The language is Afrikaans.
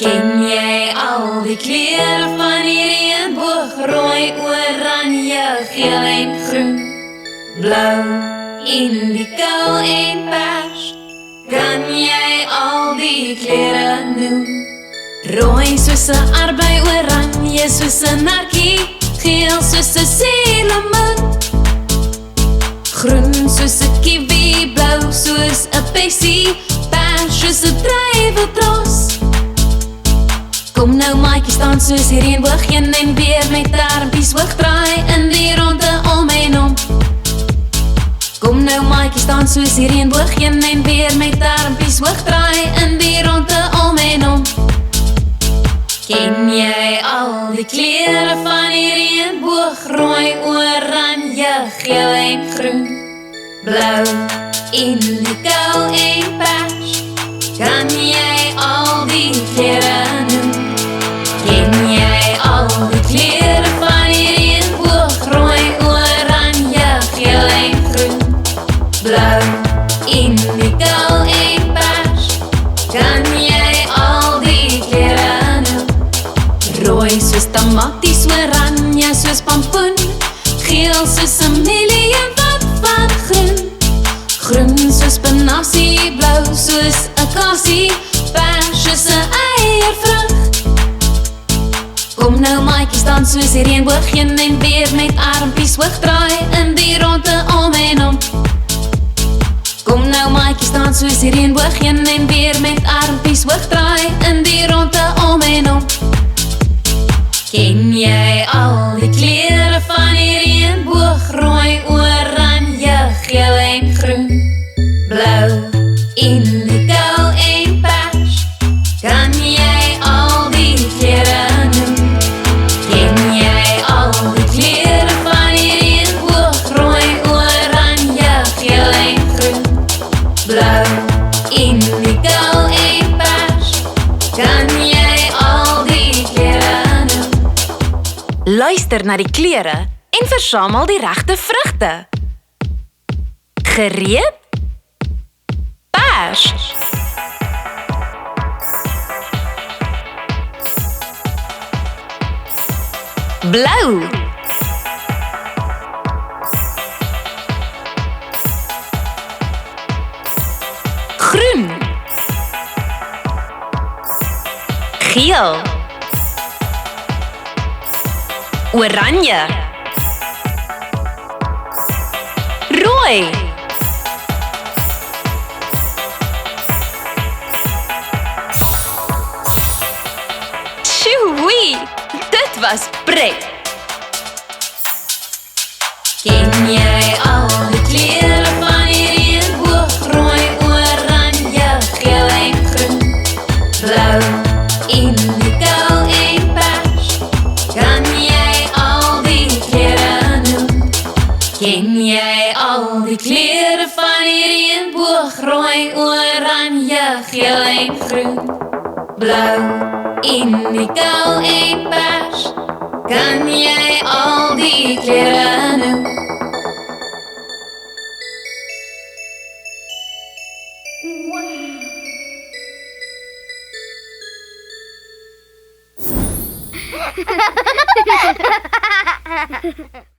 Ken jy al die kleure van die reënboog? Rooi, oranje, geel en groen, blou, indigo en pers. Kan jy al die kleure noem? Rooi soos 'n arbei, oranje soos 'n narkie, geel soos 'n seelemoen, groen soos 'n kiwi, blou soos 'n bessie, pers soos 'n druiweltros. Kom nou maatjie, staan soos die reënboog, heen en weer met armpies hoog draai in die ronde om en om. Kom nou maatjie, staan soos die reënboog, heen en weer met armpies hoog draai in die ronde om en om. Ken jy al die kleure van die reënboog? Rooi, oranje, geel en groen, blou, indigo en pers. Kan jy al die kleure noem? Ken jy al die kleure van die reënboog? Rooi, oranje, geel en groen, blou, indigo en pers. Kan jy al die kleure noem? Rooi soos tamaties, oranje soos pampoen, geel soos 'n miljoenpad van groen, groen soos spinasie, blou soos 'n kassie, pers soos 'n eiervrug. Kom nou maatjie, staan soos die reënboog, heen en weer met armpies hoog draai in die ronde om en om. Kom nou maatjie, staan soos die reënboog, heen en weer met armpies hoog draai in die ronde om en om. Ken jy al die kleure van die reënboog? Rooi, oranje, geel en groen, blou, indigo en pers. Kan jy al die kleure noem? Ken jy al die kleure van die reënboog? Rooi, oranje, geel en groen, blou, indigo en pers. Kan jy al die kleure noem? Luister na die kleure en versamel die regte vrugte. Gereed? Pers. Blou. Groen. Geel. Oranje. Rooi. Tjoei, dit was pret. Ken jy al die kleure van die reënboog? Rooi, oranje, geel en groen, blou, indigo en pers. Kan jy al die kleure noem? Ken jy al die kleure van die reënboog? Rooi, oranje, geel en groen, blou, indigo en pers. Kan jy al die kleure noem? Ha ha ha ha ha!